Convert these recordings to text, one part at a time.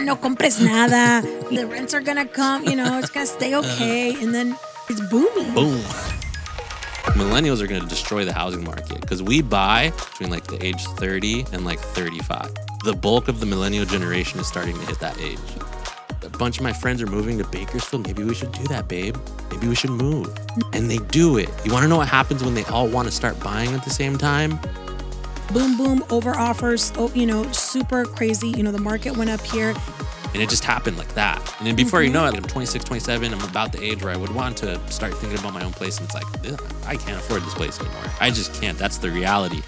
no compres nada. The rents are gonna come, it's gonna stay okay. And then it's booming. Boom. Millennials are going to destroy the housing market because we buy between like the age 30 and like 35. The bulk of the millennial generation is starting to hit that age. A bunch of my friends are moving to Bakersfield. Maybe we should do that, babe. Maybe we should move. And they do it. You want to know what happens when they all want to start buying at the same time? Boom, boom, over offers, super crazy. The market went up here. And it just happened like that. And then before you know it, I'm 26, 27. I'm about the age where I would want to start thinking about my own place. And it's like, I can't afford this place anymore. I just can't. That's the reality.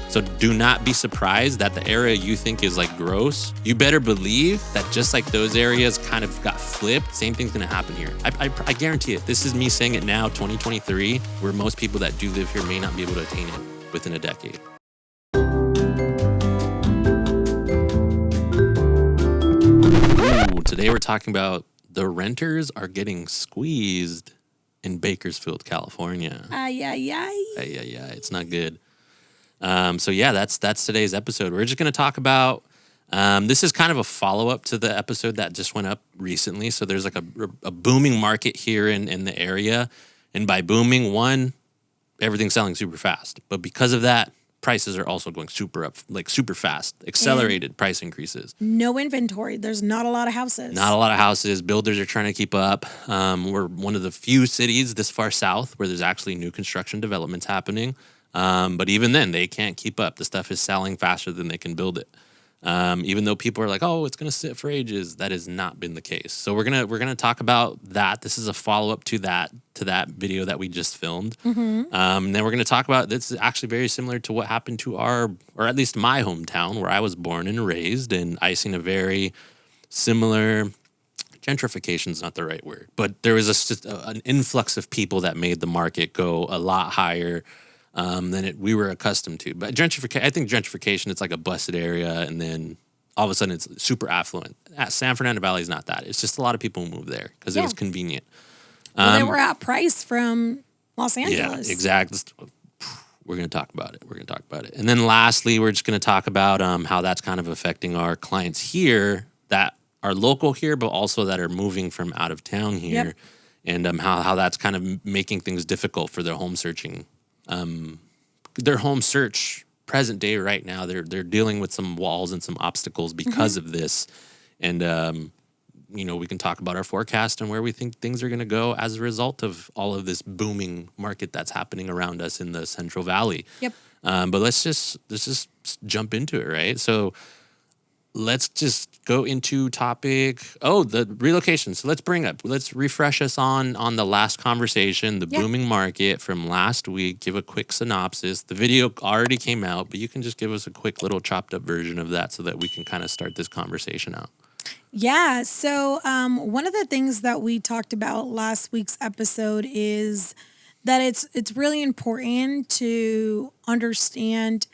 So do not be surprised that the area you think is like gross. You better believe that just like those areas kind of got flipped, same thing's going to happen here. I guarantee it. This is me saying it now, 2023, where most people that do live here may not be able to attain it within a decade. Today we're talking about the renters are getting squeezed in Bakersfield, California. It's not good. So yeah, that's today's episode. We're just going to talk about, this is kind of a follow-up to the episode that just went up recently. So there's like a booming market here in the area. And by booming, one, everything's selling super fast. But because of that, prices are also going super up, like super fast, accelerated price increases. No inventory. There's not a lot of houses. Not a lot of houses. Builders are trying to keep up. We're one of the few cities this far south where there's actually new construction developments happening. But even then, they can't keep up. The stuff is selling faster than they can build it. Even though people are like, oh, it's going to sit for ages, that has not been the case. So we're gonna talk about that. This is a follow-up to that video that we just filmed. And then we're going to talk about, this is actually very similar to what happened to or at least my hometown where I was born and raised. And I seen a very similar, gentrification is not the right word, but there was an influx of people that made the market go a lot higher than we were accustomed to. But I think gentrification, it's like a busted area, and then all of a sudden it's super affluent. San Fernando Valley is not that. It's just a lot of people who moved there because it was convenient. They were outpriced from Los Angeles. Yeah, exactly. We're going to talk about it. And then lastly, we're just going to talk about how that's kind of affecting our clients here that are local here, but also that are moving from out of town here, and how that's kind of making things difficult for their home searching. Their home search present day right now, they're dealing with some walls and some obstacles because of this. And, we can talk about our forecast and where we think things are going to go as a result of all of this booming market that's happening around us in the Central Valley. But let's just jump into it, right? Let's just go into topic. Oh, the relocation. So let's refresh us on the last conversation, the booming market from last week. Give a quick synopsis. The video already came out, but you can just give us a quick little chopped up version of that so that we can kind of start this conversation out. Yeah. So one of the things that we talked about last week's episode is that it's really important to understand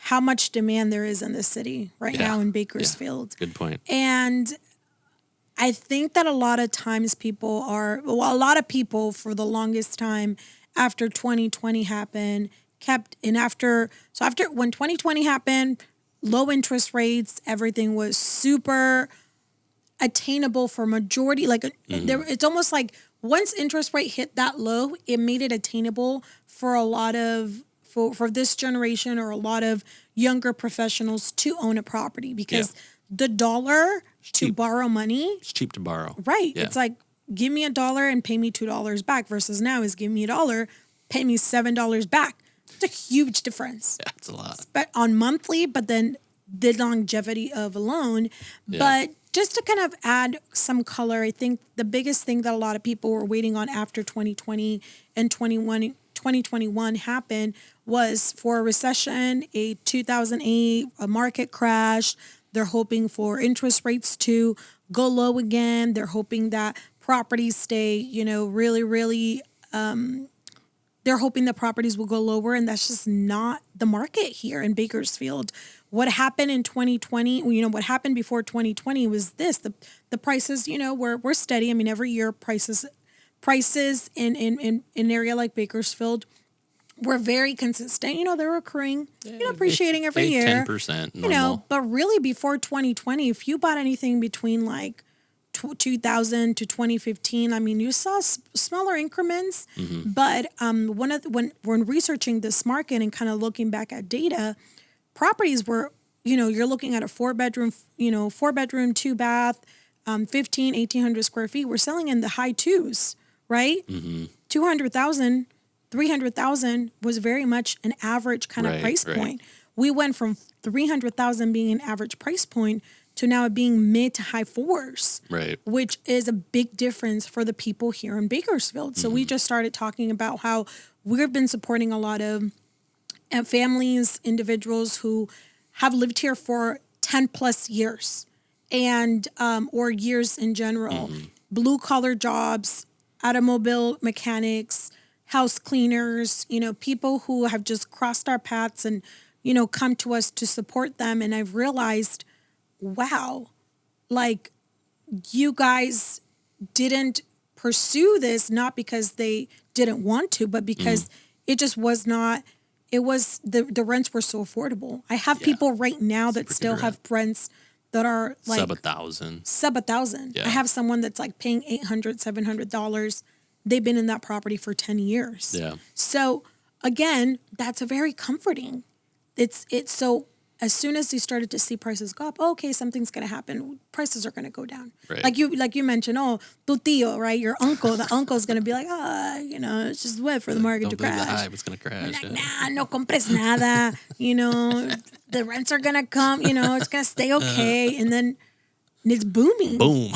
how much demand there is in the city now in Bakersfield. Good point. And I think that a lot of times a lot of people for the longest time after 2020 happened, after when 2020 happened, low interest rates, everything was super attainable for majority. It's almost like once interest rate hit that low, it made it attainable for a lot of for this generation or a lot of younger professionals to own a property because the dollar to borrow money. It's cheap to borrow. Right. Yeah. It's like, give me $1 and pay me $2 back versus now is give me $1, pay me $7 back. It's a huge difference. Yeah, it's a lot. But on monthly, but then the longevity of a loan. Yeah. But just to kind of add some color, I think the biggest thing that a lot of people were waiting on after 2020 and 2021 happened was for a recession, a 2008, a market crash. They're hoping for interest rates to go low again. They're hoping that properties stay, really, really, they're hoping that properties will go lower. And that's just not the market here in Bakersfield. What happened in 2020, what happened before 2020 was this, the prices, were steady. I mean, every year prices in an area like Bakersfield were very consistent. They're accruing, appreciating every year. 10% normal. But really before 2020, if you bought anything between like 2000 to 2015, I mean, you saw smaller increments. But when researching this market and kind of looking back at data, properties were, you're looking at a 4-bedroom, 2-bath, 1,800 square feet. We're selling in the high twos, right? 200,000, 300,000 was very much an average kind of price point. We went from 300,000 being an average price point to now it being mid to high fours, which is a big difference for the people here in Bakersfield. So we just started talking about how we've been supporting a lot of families, individuals who have lived here for 10 plus years and or years in general, blue collar jobs, automobile mechanics, house cleaners, people who have just crossed our paths and, come to us to support them. And I've realized, wow, like you guys didn't pursue this, not because they didn't want to, but because it just was not, it was, the rents were so affordable. I have people right now that still have rents that are like sub $1,000. Sub $1,000. Yeah. I have someone that's like paying $800, $700. They've been in that property for 10 years. Yeah. So again, that's a very comforting. It's so as soon as you started to see prices go up, okay, something's going to happen. Prices are going to go down. Right. Like you mentioned, tu tío, right? Your uncle, the uncle's going to be like, it's just wet for the market to crash. Don't believe the hype, it's going to crash. Like, nah, no compres nada. The rents are going to come, it's going to stay okay. And then it's booming. Boom.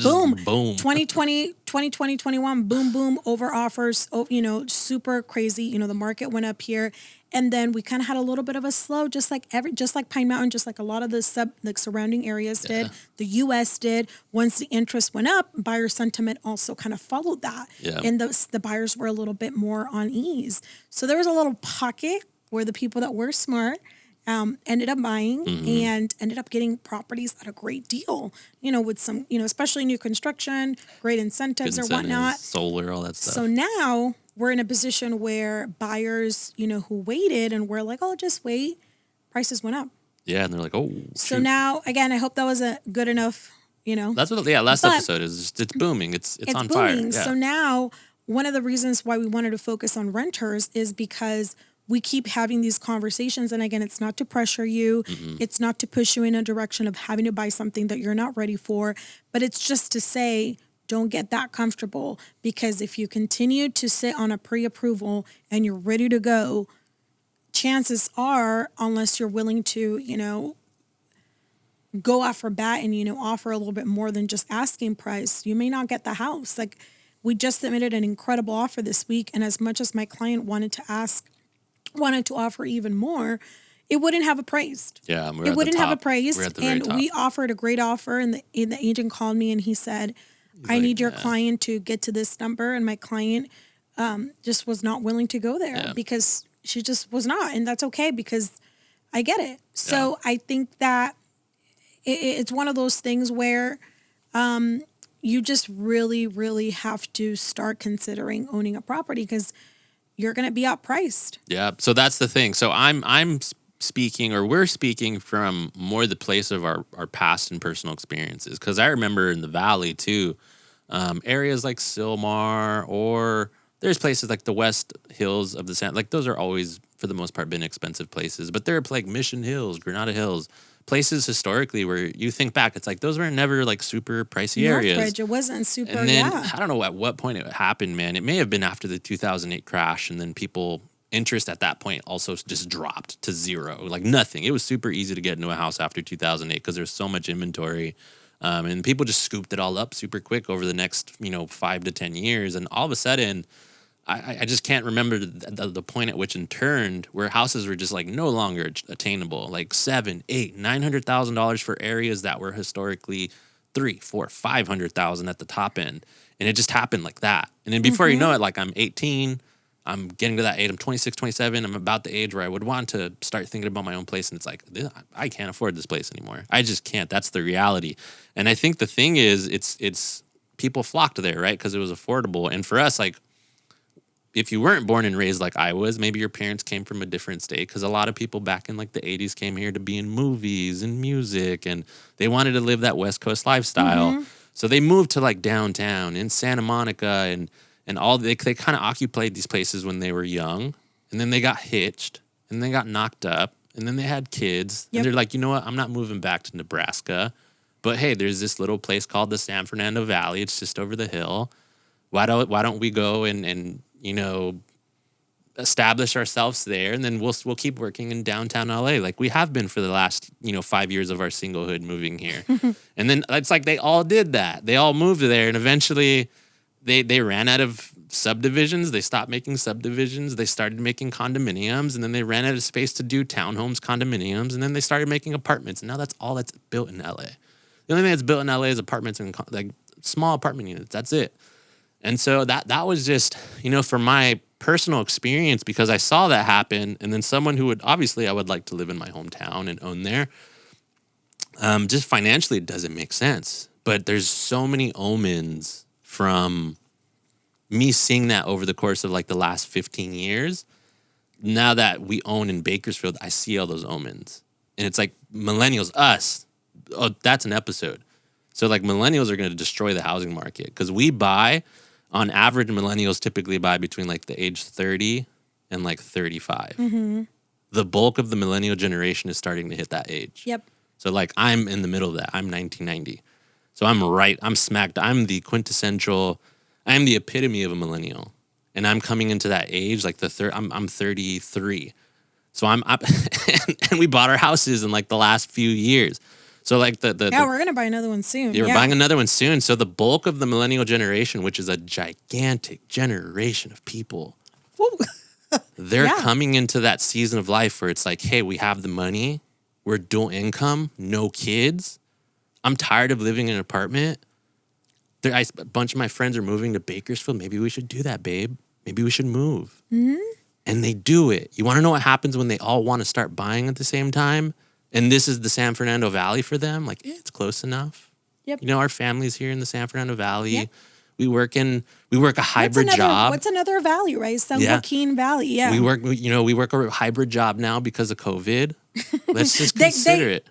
Boom. Boom. 2020, 21, boom, boom, over offers, super crazy. The market went up here. And then we kind of had a little bit of a slow, just like Pine Mountain, just like a lot of the surrounding areas did. The U.S. did. Once the interest went up, buyer sentiment also kind of followed that. Yeah. And the buyers were a little bit more on ease. So there was a little pocket where the people that were smart ended up buying and ended up getting properties at a great deal, with some, especially new construction, great incentives or whatnot. Solar, all that stuff. So now we're in a position where buyers, who waited and were like, oh, just wait, prices went up. Yeah, and they're like, oh, so now, again, I hope that was a good enough, That's what, last episode is, it's booming. It's on booming. fire. Yeah. So now, one of the reasons why we wanted to focus on renters is because we keep having these conversations. And again, it's not to pressure you. It's not to push you in a direction of having to buy something that you're not ready for, but it's just to say, don't get that comfortable, because if you continue to sit on a pre-approval and you're ready to go, chances are, unless you're willing to, go off for bat and, offer a little bit more than just asking price, you may not get the house. Like, we just submitted an incredible offer this week. And as much as my client wanted to offer even more, it wouldn't have appraised. Yeah, it wouldn't have appraised. We're at the very top. We offered a great offer, and the agent called me and he said, I need your client to get to this number. And my client just was not willing to go there because she just was not. And that's okay, because I get it. So I think that it's one of those things where you just really, really have to start considering owning a property, because you're going to be outpriced. Yeah. So that's the thing. So I'm speaking, or we're speaking from more the place of our past and personal experiences. Because I remember in the Valley too, areas like Sylmar, or there's places like the West Hills of the San, like those are always, for the most part, been expensive places. But there are like Mission Hills, Granada Hills, places historically where you think back, it's like those were never like super pricey areas. Northridge, it wasn't super. And then I don't know at what point it happened, man. It may have been after the 2008 crash, and then interest at that point also just dropped to zero, like nothing. It was super easy to get into a house after 2008 because there's so much inventory, and people just scooped it all up super quick over the next 5 to 10 years, and all of a sudden, I just can't remember the point at which it turned where houses were just like no longer attainable, like $700,000, $800,000, $900,000 for areas that were historically $300,000, $400,000, $500,000 at the top end, and it just happened like that. And then before you know it, like I'm 18. I'm getting to that age. I'm 26, 27. I'm about the age where I would want to start thinking about my own place. And it's like, I can't afford this place anymore. I just can't. That's the reality. And I think the thing is, it's people flocked there, right? Because it was affordable. And for us, like, if you weren't born and raised like I was, maybe your parents came from a different state, because a lot of people back in like the 80s came here to be in movies and music, and they wanted to live that West Coast lifestyle. So they moved to like downtown in Santa Monica, and all they kind of occupied these places when they were young, and then they got hitched and they got knocked up, and then they had kids, and they're like, you know what, I'm not moving back to Nebraska, but hey, there's this little place called the San Fernando Valley. It's just over the hill. Why don't we go and establish ourselves there, and then we'll keep working in downtown LA like we have been for the last 5 years of our singlehood moving here. And then it's like they all did that. They all moved there, and eventually they ran out of subdivisions. They stopped making subdivisions. They started making condominiums, and then they ran out of space to do townhomes, condominiums, and then they started making apartments. And now that's all that's built in LA. The only thing that's built in LA is apartments and like small apartment units. That's it. And so that was just, from my personal experience, because I saw that happen, and then someone who I would like to live in my hometown and own there. Just financially, it doesn't make sense. But there's so many omens from me seeing that over the course of like the last 15 years. Now that we own in Bakersfield, I see all those omens. And it's like millennials, us. Oh, that's an episode. So like millennials are going to destroy the housing market, because we buy... On average, millennials typically buy between like the age 30 and like 35. The bulk of the millennial generation is starting to hit that age. Yep. So like I'm in the middle of that. I'm 1990. So I'm smacked. I'm the epitome of a millennial. And I'm coming into that age, like I'm 33. So I'm up and we bought our houses in like the last few years. So like we're going to buy another one soon. We're buying another one soon. So the bulk of the millennial generation, which is a gigantic generation of people, they're coming into that season of life where it's like, hey, we have the money, we're dual income, no kids. I'm tired of living in an apartment. A bunch of my friends are moving to Bakersfield. Maybe we should do that, babe. Maybe we should move. And they do it. You want to know what happens when they all want to start buying at the same time? And this is the San Fernando Valley for them. Like, it's close enough. Yep. Our family's here in the San Fernando Valley. Yep. We work a hybrid job. What's another valley, right? San Joaquin Valley. Yeah. We work a hybrid job now because of COVID. Let's just consider it.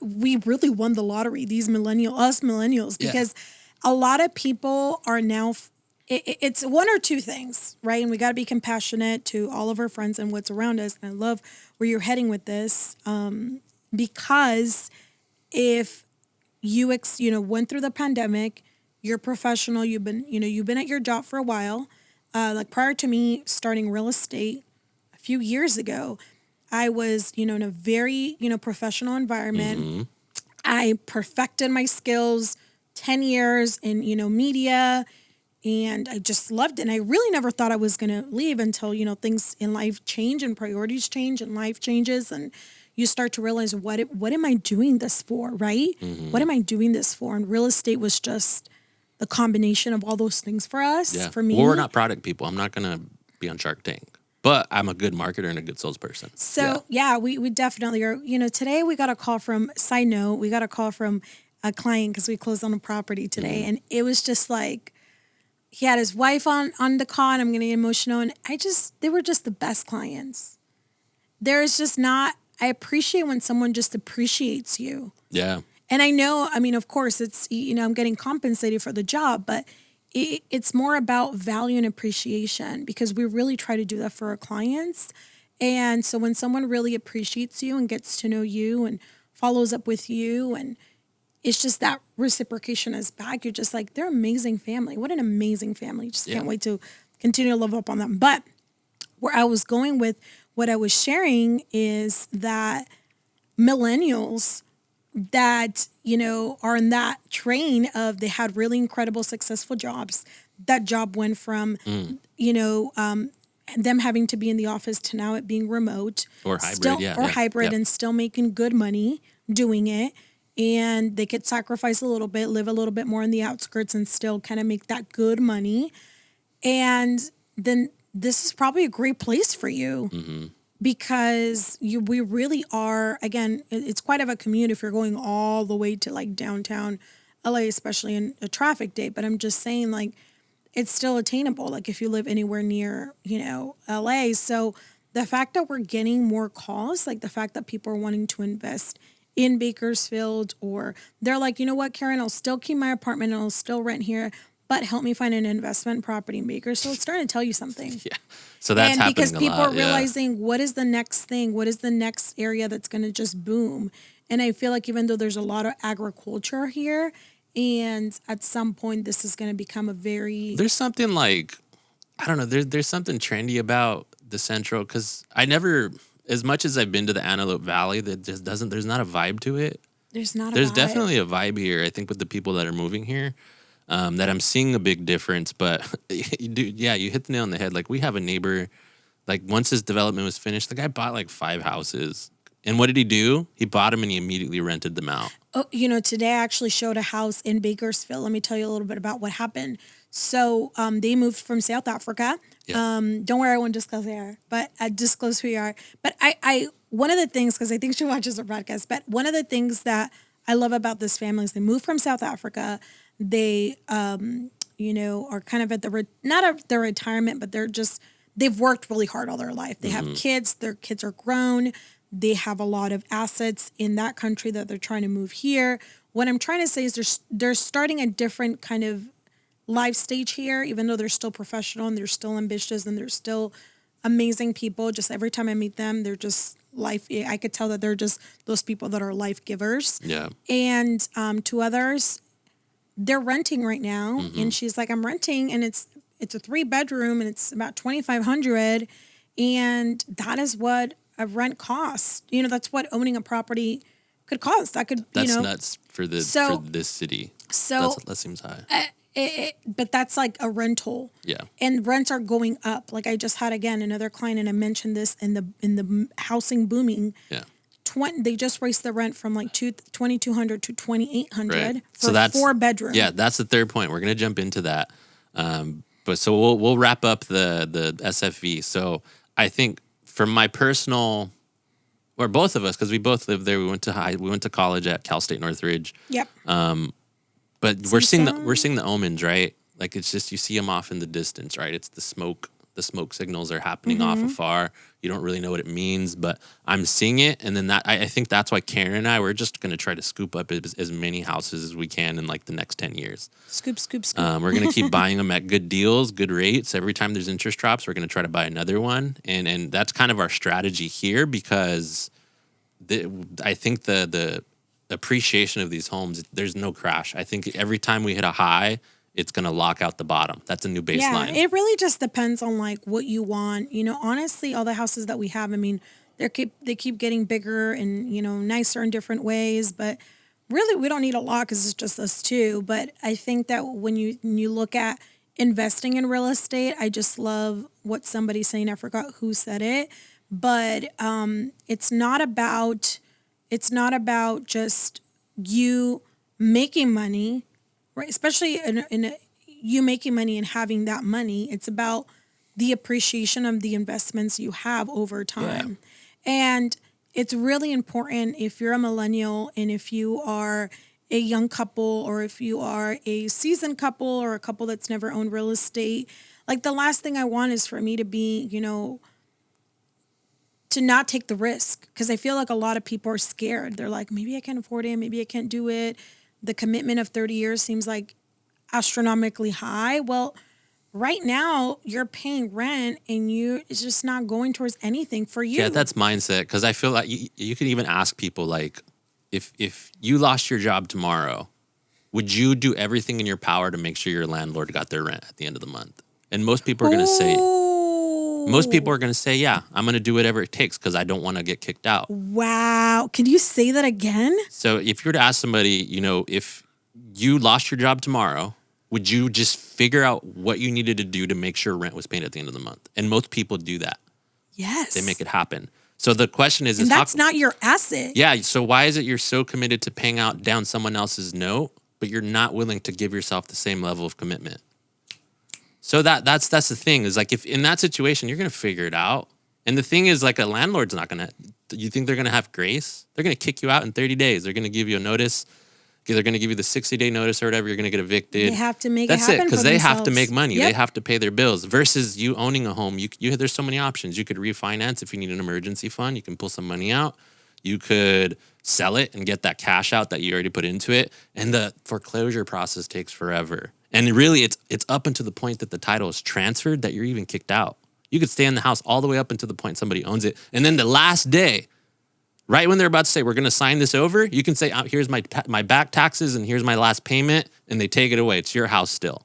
We really won the lottery, us millennials, because a lot of people are now, it's one or two things, right? And we got to be compassionate to all of our friends and what's around us. And I love where you're heading with this, because if you went through the pandemic, you're professional, you've been at your job for a while. Like prior to me starting real estate a few years ago, I was, in a very, professional environment. I perfected my skills 10 years in, media, and I just loved it. And I really never thought I was going to leave until, things in life change and priorities change and life changes. And you start to realize, what am I doing this for, right? What am I doing this for? And real estate was just the combination of all those things for us, for me. Well, we're not product people. I'm not going to be on Shark Tank. But I'm a good marketer and a good salesperson. So, we definitely are. Today we got a call from a client because we closed on a property today. And it was just like, he had his wife on the call, and I'm going to get emotional. And they were just the best clients. There's just not, I appreciate when someone just appreciates you. Yeah. And I know, of course, it's, I'm getting compensated for the job, but it's more about value and appreciation, because we really try to do that for our clients. And so when someone really appreciates you and gets to know you and follows up with you, and it's just that reciprocation is back, you're just like, they're an amazing family. What an amazing family. Just can't wait to continue to love up on them. But where I was going with what I was sharing is that millennials that, are in that train of, they had really incredible, successful jobs. That job went from, them having to be in the office to now it being remote. Or hybrid, hybrid, and still making good money doing it. And they could sacrifice a little bit, live a little bit more in the outskirts, and still kind of make that good money. And then this is probably a great place for you. Because we really are, again, it's quite of a commute if you're going all the way to like downtown LA, especially in a traffic day. But I'm just saying, like, it's still attainable. Like if you live anywhere near, LA. So the fact that we're getting more calls, like the fact that people are wanting to invest in Bakersfield, or they're like, you know what, Karen, I'll still keep my apartment and I'll still rent here, but help me find an investment property in Bakersfield. It's starting to tell you something. Yeah. So that's happening because people a lot, are realizing what is the next thing? What is the next area that's going to just boom? And I feel like even though there's a lot of agriculture here, and at some point this is going to become a very... There's something like, I don't know, there's something trendy about the Central, because I never, as much as I've been to the Antelope Valley, that just doesn't, there's not a vibe to it. There's not a There's vibe. definitely a vibe here, I think, with the people that are moving here, that I'm seeing a big difference. But you hit the nail on the head. Like, we have a neighbor, like, once his development was finished, the guy bought like 5 houses. And what did he do? He bought them and he immediately rented them out. Oh, today I actually showed a house in Bakersfield. Let me tell you a little bit about what happened. So they moved from South Africa. Yeah. Don't worry, I won't disclose who you are, but I disclose who you are. But I one of the things, because I think she watches our podcast, but one of the things that I love about this family is they moved from South Africa. They, are kind of at not at their retirement, but they've worked really hard all their life. They have kids. Their kids are grown. They have a lot of assets in that country that they're trying to move here. What I'm trying to say is they're starting a different kind of life stage here, even though they're still professional and they're still ambitious and they're still amazing people. Just every time I meet them, they're just life. I could tell that they're just those people that are life givers. Yeah. And to others, they're renting right now. And she's like, I'm renting, and it's a 3-bedroom and it's about $2,500. And that is what a rent costs. That's what owning a property could cost. That's nuts for this city. So that seems high. But that's like a rental. Yeah. And rents are going up. Like I just had again another client, and I mentioned this in the housing booming. Yeah. They just raised the rent from like $2,200 to $2,800 right. for 4 bedrooms. Yeah, that's the third point. We're gonna jump into that. But so we'll wrap up the SFV. So I think from my personal, or both of us, because we both lived there. We went to college at Cal State Northridge. Yep. But we're seeing the omens, right? Like it's just, you see them off in the distance, right? It's the smoke. The smoke signals are happening off afar. You don't really know what it means, but I'm seeing it. And then I think that's why Karen and I, we're just going to try to scoop up as many houses as we can in like the next 10 years. Scoop. We're going to keep buying them at good deals, good rates. Every time there's interest drops, we're going to try to buy another one. And that's kind of our strategy here, because I think the appreciation of these homes, there's no crash. I think every time we hit a high, it's going to lock out the bottom. That's a new baseline. Yeah, it really just depends on like what you want. Honestly, all the houses that we have, I mean, they keep getting bigger and, nicer in different ways, but really we don't need a lot because it's just us two. But I think that when you look at investing in real estate, I just love what somebody's saying. I forgot who said it, but it's not about just you making money, right? Especially in you making money and having that money. It's about the appreciation of the investments you have over time. Yeah. And it's really important if you're a millennial and if you are a young couple or if you are a seasoned couple or a couple that's never owned real estate. Like the last thing I want is for me to be, to not take the risk, because I feel like a lot of people are scared. They're like, maybe I can't afford it. Maybe I can't do it. The commitment of 30 years seems like astronomically high. Well, right now you're paying rent and it's just not going towards anything for you. Yeah, that's mindset. Because I feel like you can even ask people like, if you lost your job tomorrow, would you do everything in your power to make sure your landlord got their rent at the end of the month? And most people are going to say, yeah, I'm going to do whatever it takes because I don't want to get kicked out. Wow. Can you say that again? So if you were to ask somebody, if you lost your job tomorrow, would you just figure out what you needed to do to make sure rent was paid at the end of the month? And most people do that. Yes. They make it happen. So the question is, that's not your asset. Yeah. So why is it you're so committed to paying down someone else's note, but you're not willing to give yourself the same level of commitment? So that's the thing, is like, if in that situation, you're going to figure it out. And the thing is, like, a landlord's not going to, you think they're going to have grace? They're going to kick you out in 30 days. They're going to give you a notice. They're going to give you the 60-day notice or whatever. You're going to get evicted. They have to make That's it happen because for they have to themselves. make money. Yep. They have to pay their bills. Versus you owning a home, there's so many options. You could refinance if you need an emergency fund. You can pull some money out. You could sell it and get that cash out that you already put into it. And the foreclosure process takes forever. And really, it's up until the point that the title is transferred that you're even kicked out. You could stay in the house all the way up until the point somebody owns it. And then the last day, right when they're about to say, we're going to sign this over, you can say, here's my back taxes and here's my last payment, and they take it away. It's your house still.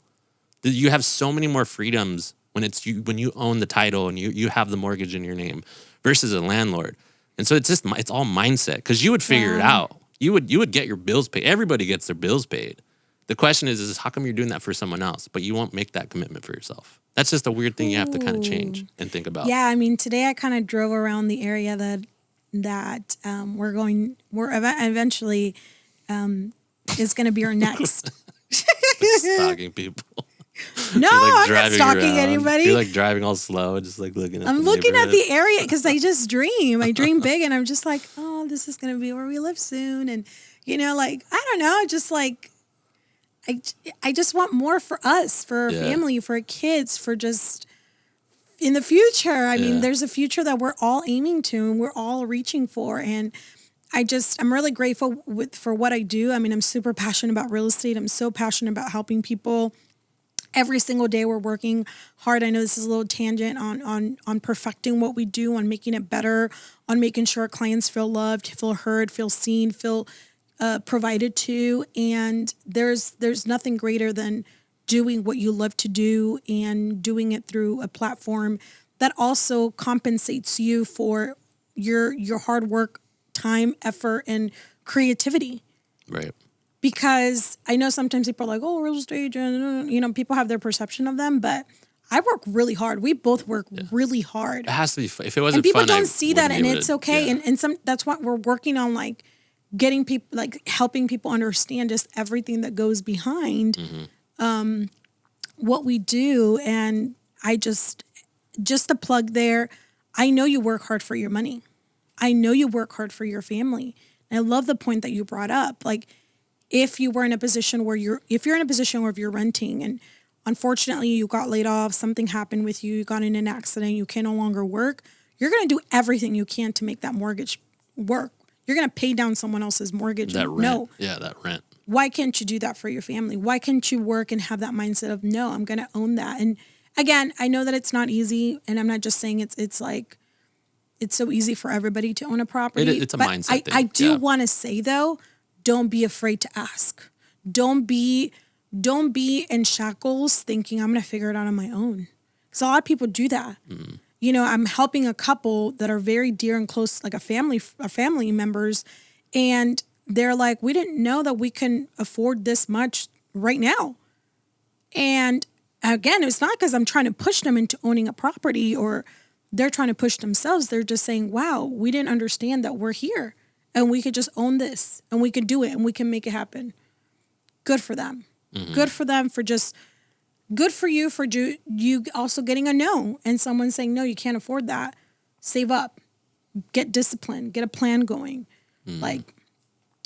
You have so many more freedoms when you own the title and you have the mortgage in your name versus a landlord. And so it's all mindset, because you would figure it out. You would get your bills paid. Everybody gets their bills paid. The question is how come you're doing that for someone else, but you won't make that commitment for yourself? That's just a weird thing you have to kind of change and think about. Yeah, I mean, today I kind of drove around the area that we're eventually is going to be our next. Stalking people. No, I'm not stalking around. anybody. You're like driving all slow, just like looking at I'm looking at the area because I just dream. I dream big, and I'm just like, oh, this is going to be where we live soon. And, like, I don't know, just like, I just want more for us, for our family, for our kids, for just in the future. I mean, there's a future that we're all aiming to and we're all reaching for. And I'm really grateful for what I do. I mean, I'm super passionate about real estate. I'm so passionate about helping people. Every single day we're working hard. I know this is a little tangent on perfecting what we do, on making it better, on making sure our clients feel loved, feel heard, feel seen, feel provided to. And there's nothing greater than doing what you love to do and doing it through a platform that also compensates you for your hard work, time, effort, and creativity. Right. Because I know sometimes people are like, oh, real estate agent, people have their perception of them, but I work really hard. We both work really hard. It has to be fun. If it wasn't fun, and people fun, don't see that, and it's okay. Yeah. And that's what we're working on, like getting people, like helping people understand just everything that goes behind what we do. And I just a plug there. I know you work hard for your money. I know you work hard for your family. And I love the point that you brought up. Like, if you're in a position where you're renting and unfortunately you got laid off, something happened with you, you got in an accident, you can no longer work, you're going to do everything you can to make that mortgage work. You're going to pay down someone else's mortgage. That rent. No. Yeah, that rent. Why can't you do that for your family? Why can't you work and have that mindset of, no, I'm going to own that? And again, I know that it's not easy, and I'm not just saying it's like, it's so easy for everybody to own a property. It's a mindset thing. I do want to say, though, don't be afraid to ask. Don't be in shackles thinking I'm going to figure it out on my own. Because a lot of people do that. Mm. I'm helping a couple that are very dear and close, like a family members, and they're like, we didn't know that we can afford this much right now. And again, it's not because I'm trying to push them into owning a property or they're trying to push themselves. They're just saying, wow, we didn't understand that we're here and we could just own this and we could do it and we can make it happen. Good for them. Mm-hmm. Good for them good for you for you also getting a no and someone saying, no, you can't afford that. Save up, get disciplined, get a plan going. Mm-hmm.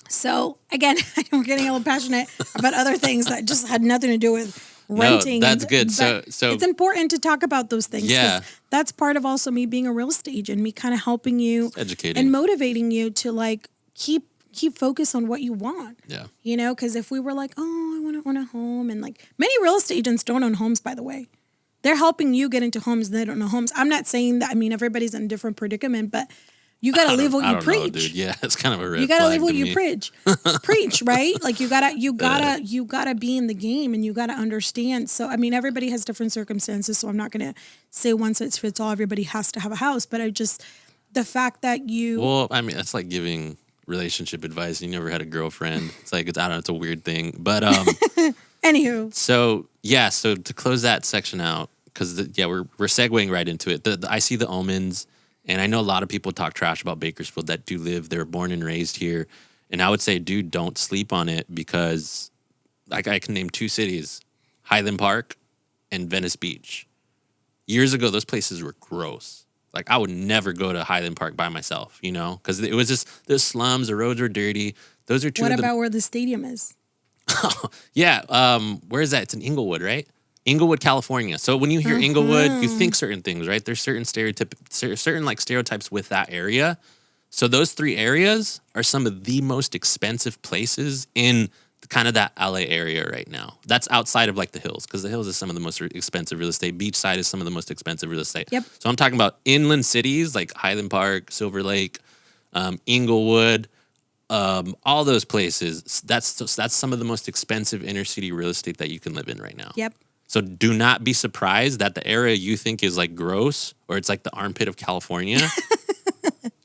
So again, I'm getting a little passionate about other things that just had nothing to do with renting. No, that's good. So it's important to talk about those things. Yeah. That's part of also me being a real estate agent, me kind of helping you, educating and motivating you to like keep focus on what you want. Yeah. Because if we were like, oh, I want to own a home, and like many real estate agents don't own homes, by the way. They're helping you get into homes and they don't own homes. I'm not saying that. I mean, everybody's in a different predicament, but you got to live what you preach. Know, dude. Yeah, it's kind of a red You got to live what you preach. Preach, right? Like you gotta be in the game and you gotta understand. So I mean, everybody has different circumstances. So I'm not gonna say one size fits all. Everybody has to have a house. But the fact that you. Well, I mean, that's like giving relationship advice. You never had a girlfriend. It's like I don't know. It's a weird thing. But anywho. So to close that section out, because we're segueing right into it. I see the omens. And I know a lot of people talk trash about Bakersfield that do live, they're born and raised here. And I would say, dude, don't sleep on it because like I can name two cities, Highland Park and Venice Beach. Years ago, those places were gross. Like I would never go to Highland Park by myself, because it was just the slums, the roads were dirty. Those are two What of the... about where the stadium is? Yeah. Where is that? It's in Inglewood, right? Inglewood, California. So when you hear Inglewood, you think certain things, right? There's certain stereotypes with that area. So those 3 areas are some of the most expensive places in kind of that LA area right now. That's outside of like the hills, because the hills is some of the most expensive real estate. Beachside is some of the most expensive real estate. Yep. So I'm talking about inland cities like Highland Park, Silver Lake, Inglewood, all those places. That's some of the most expensive inner city real estate that you can live in right now. Yep. So do not be surprised that the area you think is like gross, or it's like the armpit of California.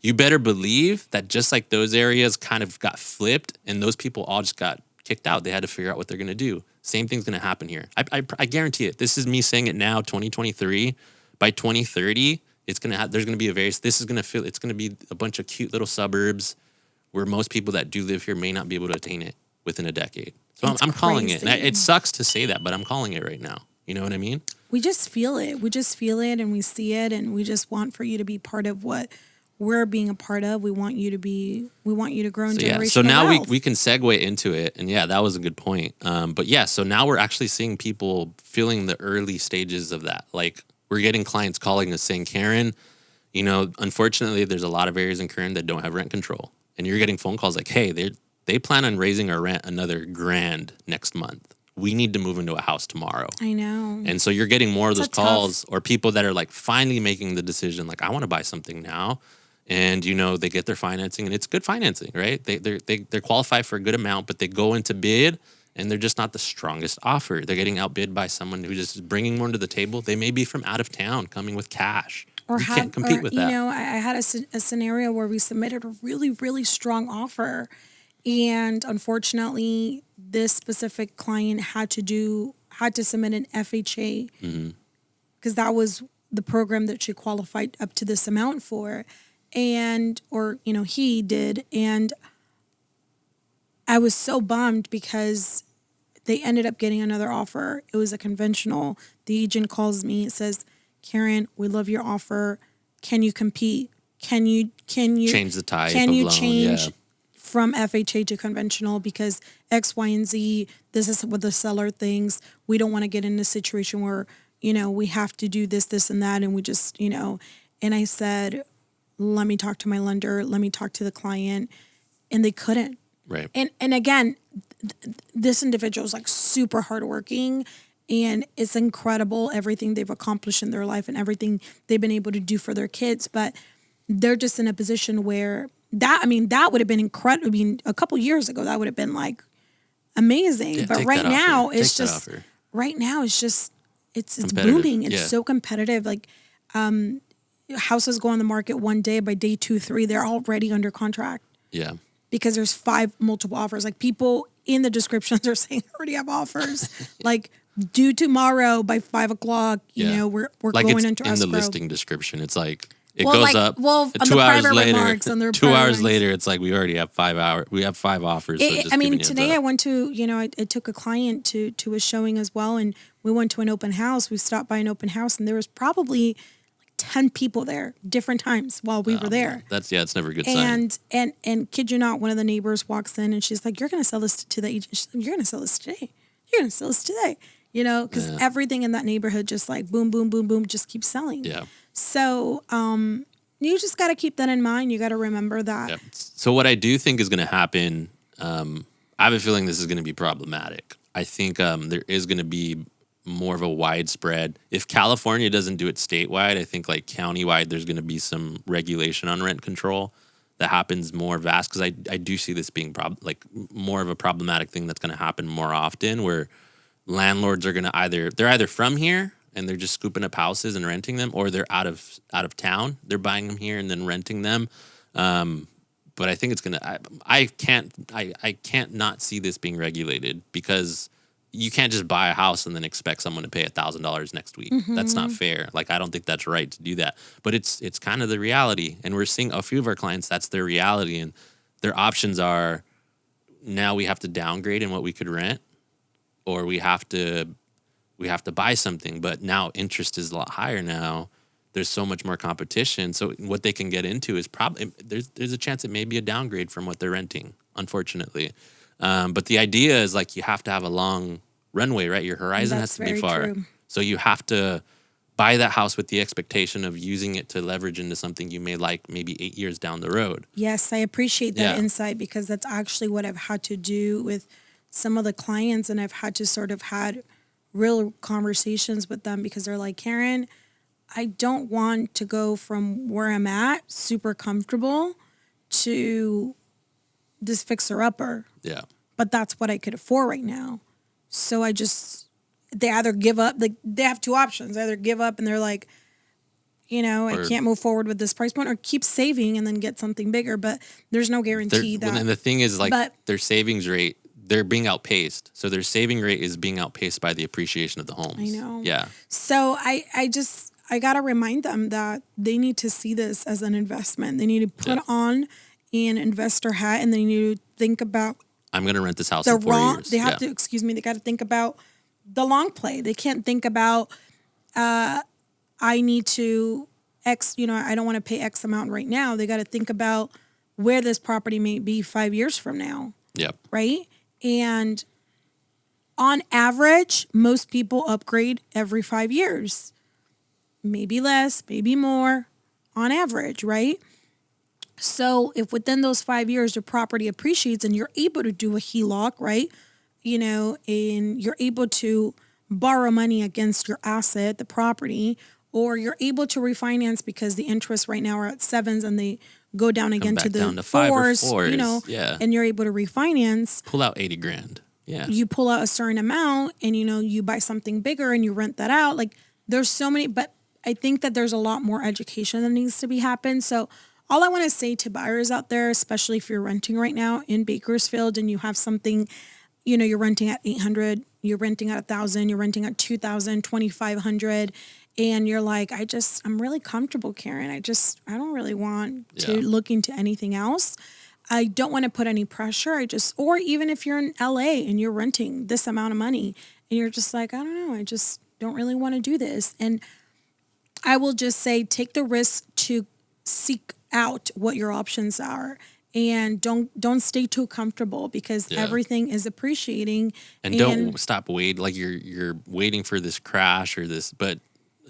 You better believe that just like those areas kind of got flipped and those people all just got kicked out. They had to figure out what they're going to do. Same thing's going to happen here. I guarantee it. This is me saying it now, 2023. By 2030, it's going to there's going to be it's going to be a bunch of cute little suburbs where most people that do live here may not be able to attain it within a decade. So I'm calling it. It sucks to say that, but I'm calling it right now. You know what I mean? We just feel it. We just feel it and we see it, and we just want for you to be part of what we're being a part of. We want you to grow in generational So now wealth. we can segue into it. And yeah, that was a good point. But yeah, so now we're actually seeing people feeling the early stages of that. Like we're getting clients calling us saying, Karen, you know, unfortunately there's a lot of areas in Karen that don't have rent control. And you're getting phone calls like, hey, they plan on raising our rent another $1,000 next month. We need to move into a house tomorrow. I know. And so you're getting more of those calls, or people that are like finally making the decision, like, I want to buy something now. And, you know, they get their financing, and it's good financing, right? They're qualified for a good amount, but they go into bid and they're just not the strongest offer. They're getting outbid by someone who just is bringing more to the table. They may be from out of town coming with cash. You can't compete with that. You know, I had a scenario where we submitted a really, really strong offer. And unfortunately, this specific client had to submit an FHA because that was the program that she qualified up to this amount for. He did. And I was so bummed because they ended up getting another offer. It was a conventional. The agent calls me and says, Karen, we love your offer. Can you compete? Can you change the type Can of you loan? change from FHA to conventional because X, Y, and Z, this is what the seller thinks. We don't want to get in a situation where, you know, we have to do this, and that. And we just, you know, and I said, let me talk to my lender. Let me talk to the client. And they couldn't. Right. And again, this individual is like super hardworking, and it's incredible everything they've accomplished in their life and everything they've been able to do for their kids. But they're just in a position where that would have been incredible. I mean, a couple years ago, that would have been like amazing. Yeah, but right now, it's just it's booming. It's so competitive. Like houses go on the market one day, by day 2, 3, they're already under contract. Yeah. Because there's 5 multiple offers. Like people in the descriptions are saying already have offers. Like due tomorrow by 5 o'clock, you know, we're like going into escrow. In the listing description, it's like it goes up. Well, 2 hours later, 2 hours later, it's like we already have 5 hours. We have 5 offers. Today I went to, I took a client to a showing as well, and we went to an open house. We stopped by an open house, and there was probably 10 people there, different times while we were there. It's never a good sign. And kid you not, one of the neighbors walks in and she's like, "You're going to sell this to the agent." She's like, "You're going to sell this today. You're going to sell this today." You know, because everything in that neighborhood just like boom, boom, boom, boom, just keeps selling. Yeah. So you just got to keep that in mind. You got to remember that. Yep. So what I do think is going to happen, I have a feeling this is going to be problematic. I think there is going to be more of a widespread. If California doesn't do it statewide, I think like countywide, there's going to be some regulation on rent control that happens more vast, because I do see this being more of a problematic thing that's going to happen more often, where landlords are going to they're either from here and they're just scooping up houses and renting them, or they're out of town, they're buying them here and then renting them. But I think it's going to, I can't not see this being regulated, because you can't just buy a house and then expect someone to pay $1,000 next week. Mm-hmm. That's not fair. Like, I don't think that's right to do that. But it's kind of the reality. And we're seeing a few of our clients, that's their reality. And their options are, now we have to downgrade in what we could rent, or we have to buy something. But now interest is a lot higher now. There's so much more competition. So what they can get into is probably, there's a chance it may be a downgrade from what they're renting unfortunately. But the idea is like you have to have a long runway, right? Your horizon has to be far. True. So you have to buy that house with the expectation of using it to leverage into something you may like maybe 8 years down the road. Yes, I appreciate that insight, because that's actually what I've had to do with some of the clients, and I've had to sort of had real conversations with them, because they're like, Karen, I don't want to go from where I'm at, super comfortable, to this fixer-upper. Yeah. But that's what I could afford right now. So they either give up, like they have two options. Either give up and they're like, I can't move forward with this price point, or keep saving and then get something bigger. But there's no guarantee that. And the thing is, like, their savings rate, they're being outpaced. So their saving rate is being outpaced by the appreciation of the homes. I know. Yeah. So I got to remind them that they need to see this as an investment. They need to put on an investor hat, and they need to think about, I'm going to rent this house in 4 years. They have to, they got to think about the long play. They can't think about, I need to I don't want to pay X amount right now. They got to think about where this property may be 5 years from now. Yep. Right? And on average, most people upgrade every 5 years. Maybe less, maybe more on average, right? So if within those 5 years your property appreciates and you're able to do a HELOC, right? And you're able to borrow money against your asset, the property, or you're able to refinance because the interests right now are at 7s and they go down again to the 4s, and you're able to refinance. Pull out $80,000. Yeah. You pull out a certain amount and, you buy something bigger and you rent that out. Like there's so many, but I think that there's a lot more education that needs to be happened. So all I want to say to buyers out there, especially if you're renting right now in Bakersfield and you have something, you're renting at $800, you're renting at $1,000, you're renting at $2,000, $2,500, and you're like, I'm really comfortable, Karen. I don't really want to look into anything else. I don't want to put any pressure. Or even if you're in LA and you're renting this amount of money and you're just like, I don't know, I just don't really want to do this. And I will just say, take the risk to seek out what your options are, and don't stay too comfortable, because everything is appreciating. And don't stop waiting. Like you're waiting for this crash or this, but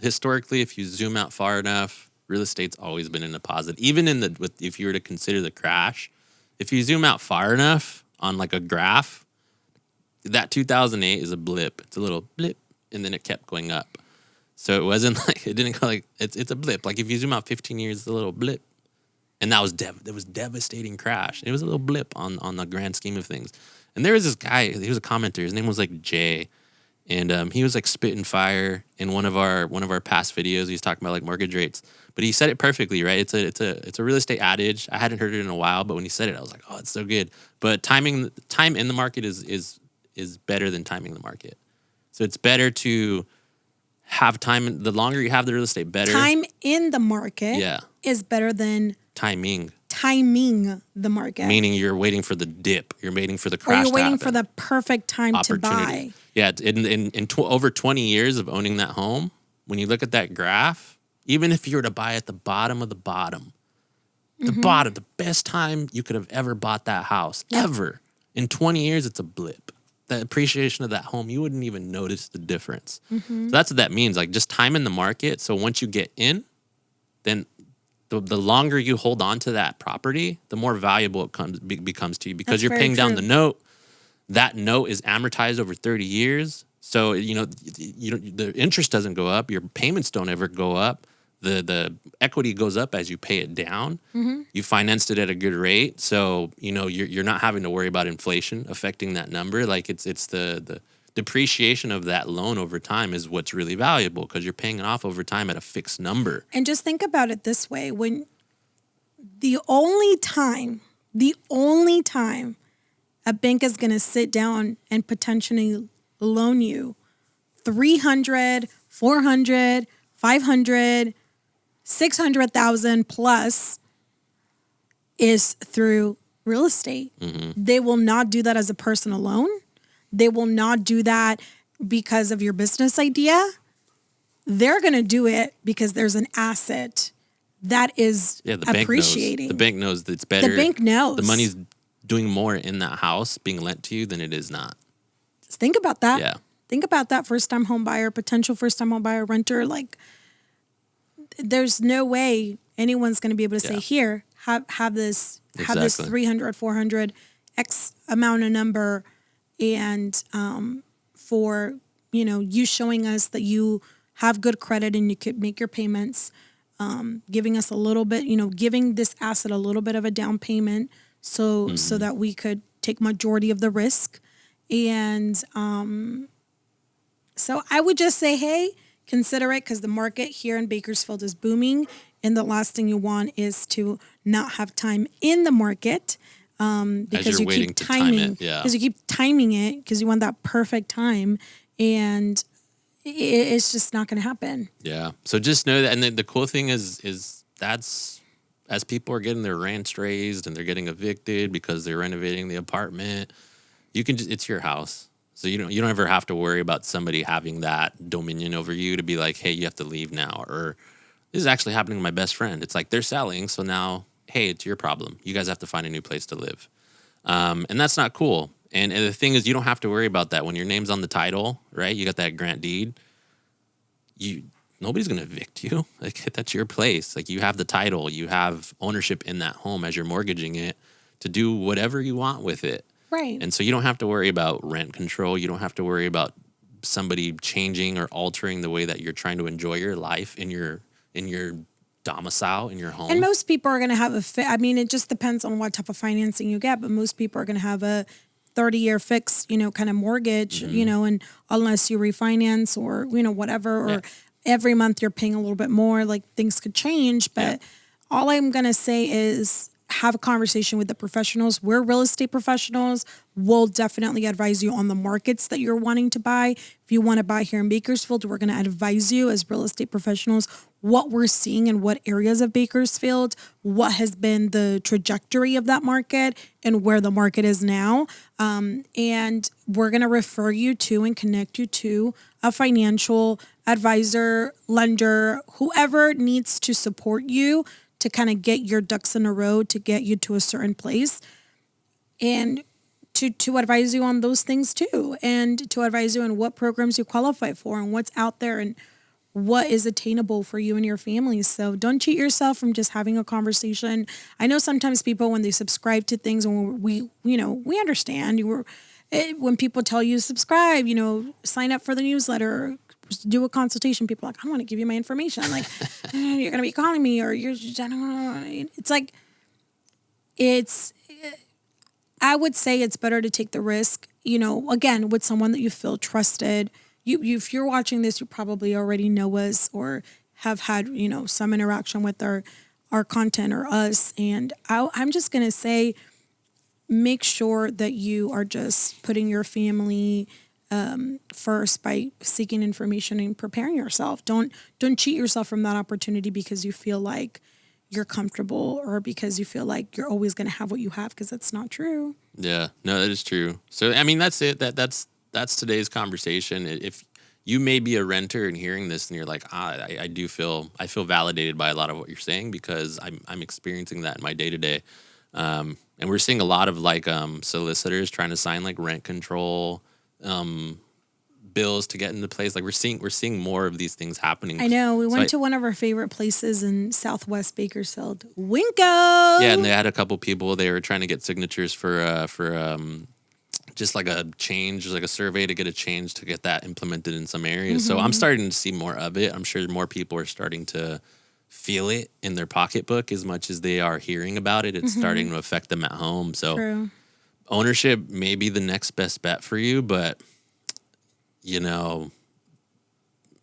historically, if you zoom out far enough, real estate's always been in a positive. Even if you were to consider the crash, if you zoom out far enough on like a graph, that 2008 is a blip. It's a little blip, and then it kept going up. So it wasn't like, it didn't go like, it's a blip. Like if you zoom out 15 years, it's a little blip. And that was devastating crash. It was a little blip on the grand scheme of things. And there was this guy, he was a commenter. His name was like Jay. And he was like spitting fire in one of our past videos. He was talking about like mortgage rates. But he said it perfectly, right? It's a real estate adage. I hadn't heard it in a while, but when he said it, I was like, oh, it's so good. But time in the market is better than timing the market. So it's better to have time. The longer you have the real estate, better. Time in the market is better than timing the market. Meaning you're waiting for the dip. You're waiting for the crash. Or you're waiting for the perfect time to buy. Yeah, over 20 years of owning that home, when you look at that graph, even if you were to buy at the bottom of the bottom, the best time you could have ever bought that house, ever. In 20 years, it's a blip. The appreciation of that home, you wouldn't even notice the difference. So that's what that means, like just time in the market. So once you get in, then the longer you hold on to that property, the more valuable it becomes to you, because you're paying down the note. That note is amortized over 30 years. So, the interest doesn't go up. Your payments don't ever go up. The equity goes up as you pay it down. You financed it at a good rate. So, you're not having to worry about inflation affecting that number. Like it's the depreciation of that loan over time is what's really valuable, because you're paying it off over time at a fixed number. And just think about it this way. When the only time a bank is going to sit down and potentially loan you $300,000, $400,000, $500,000, $600,000 plus is through real estate. They will not do that as a personal loan. They will not do that because of your business idea. They're going to do it because there's an asset that is appreciating. The bank knows that it's better. The bank knows. The money's doing more in that house being lent to you than it is not. Just think about that. Yeah. Think about that first-time home buyer, potential first-time home buyer, renter. Like, there's no way anyone's going to be able to say, here, have this 300, 400, X amount of number. And for, you showing us that you have good credit and you could make your payments, giving us a little bit, giving this asset a little bit of a down payment so that we could take majority of the risk. And so I would just say, hey, consider it, because the market here in Bakersfield is booming. And the last thing you want is to not have time in the market because you keep timing. Because you keep timing it because you want that perfect time. And it's just not going to happen. Yeah. So just know that. And then the cool thing is that's as people are getting their rents raised and they're getting evicted because they're renovating the apartment, you can just, it's your house. So you don't ever have to worry about somebody having that dominion over you to be like, hey, you have to leave now. Or this is actually happening to my best friend. It's like they're selling. So now, hey, it's your problem. You guys have to find a new place to live. And that's not cool. And the thing is, you don't have to worry about that when your name's on the title, right? You got that grant deed. Nobody's going to evict you. Like, that's your place. Like, you have the title. You have ownership in that home as you're mortgaging it to do whatever you want with it. Right. And so you don't have to worry about rent control. You don't have to worry about somebody changing or altering the way that you're trying to enjoy your life in your domicile, in your home. And most people are going to have it just depends on what type of financing you get, but most people are going to have a 30-year fixed, kind of mortgage, and unless you refinance or, whatever, or every month you're paying a little bit more, like things could change. But all I'm going to say is have a conversation with the professionals. We're real estate professionals. We'll definitely advise you on the markets that you're wanting to buy. If you want to buy here in Bakersfield, we're going to advise you as real estate professionals what we're seeing in what areas of Bakersfield, what has been the trajectory of that market, and where the market is now. And we're going to refer you to and connect you to a financial advisor, lender, whoever needs to support you to kind of get your ducks in a row, to get you to a certain place, and to advise you on those things too, and to advise you on what programs you qualify for and what's out there and what is attainable for you and your family. So don't cheat yourself from just having a conversation. I know sometimes people, when they subscribe to things, and we understand when people tell you subscribe, sign up for the newsletter, do a consultation, people are like, I want to give you my information. Like, you're going to be calling me, or you're just, I don't know. It's like, I would say it's better to take the risk, again, with someone that you feel trusted. If you're watching this, you probably already know us or have had, some interaction with our content or us. And I'm just going to say, make sure that you are just putting your family first by seeking information and preparing yourself. Don't cheat yourself from that opportunity because you feel like you're comfortable or because you feel like you're always going to have what you have, because that's not true. Yeah, no, that is true. So, that's it. That's today's conversation. If you may be a renter and hearing this and you're like, I feel validated by a lot of what you're saying, because I'm experiencing that in my day to day. And we're seeing a lot of solicitors trying to sign rent control bills to get into place. We're seeing more of these things happening. I know. We went to one of our favorite places in Southwest Bakersfield, Winko. Yeah, and they had a couple people. They were trying to get signatures for just a change, a survey to get a change to get that implemented in some areas. Mm-hmm. So I'm starting to see more of it. I'm sure more people are starting to feel it in their pocketbook as much as they are hearing about it. It's starting to affect them at home. So True. Ownership may be the next best bet for you, but real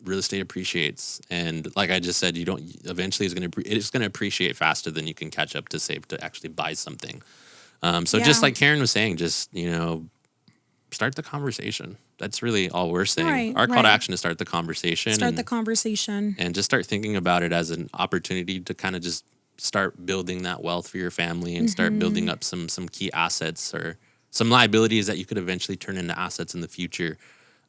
estate appreciates. And like I just said, eventually it's going to appreciate faster than you can catch up to save to actually buy something. Just like Karen was saying, just, start the conversation. That's really all we're saying. Right, Our call to action is start the conversation. And just start thinking about it as an opportunity to kind of just start building that wealth for your family and start building up some key assets or some liabilities that you could eventually turn into assets in the future.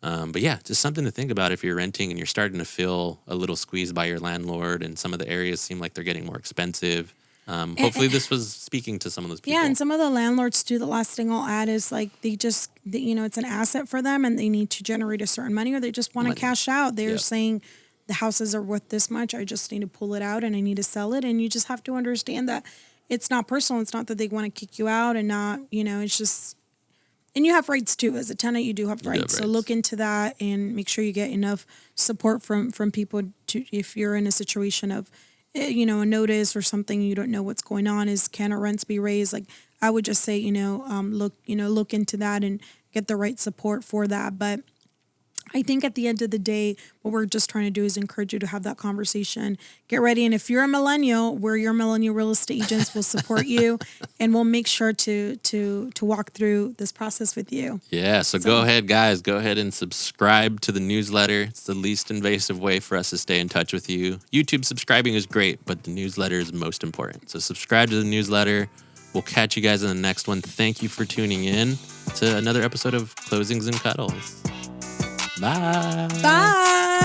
But yeah, just something to think about if you're renting and you're starting to feel a little squeezed by your landlord and some of the areas seem like they're getting more expensive. Hopefully this was speaking to some of those people. Yeah, and some of the landlords too, the last thing I'll add is like it's an asset for them and they need to generate a certain money or they just want to cash out. They're saying the houses are worth this much. I just need to pull it out and I need to sell it. And you just have to understand that it's not personal. It's not that they want to kick you out and not, it's just, and you have rights too. As a tenant, you do have rights. So look into that and make sure you get enough support from people to, if you're in a situation of, a notice or something, you don't know what's going on. Can our rents be raised? Like I would just say, look into that and get the right support for that. But I think at the end of the day, what we're just trying to do is encourage you to have that conversation. Get ready. And if you're a millennial, we're your millennial real estate agents. We'll support you and we'll make sure to walk through this process with you. Yeah. So go ahead, guys. Go ahead and subscribe to the newsletter. It's the least invasive way for us to stay in touch with you. YouTube subscribing is great, but the newsletter is most important. So subscribe to the newsletter. We'll catch you guys in the next one. Thank you for tuning in to another episode of Closings and Cuddles. Bye. Bye.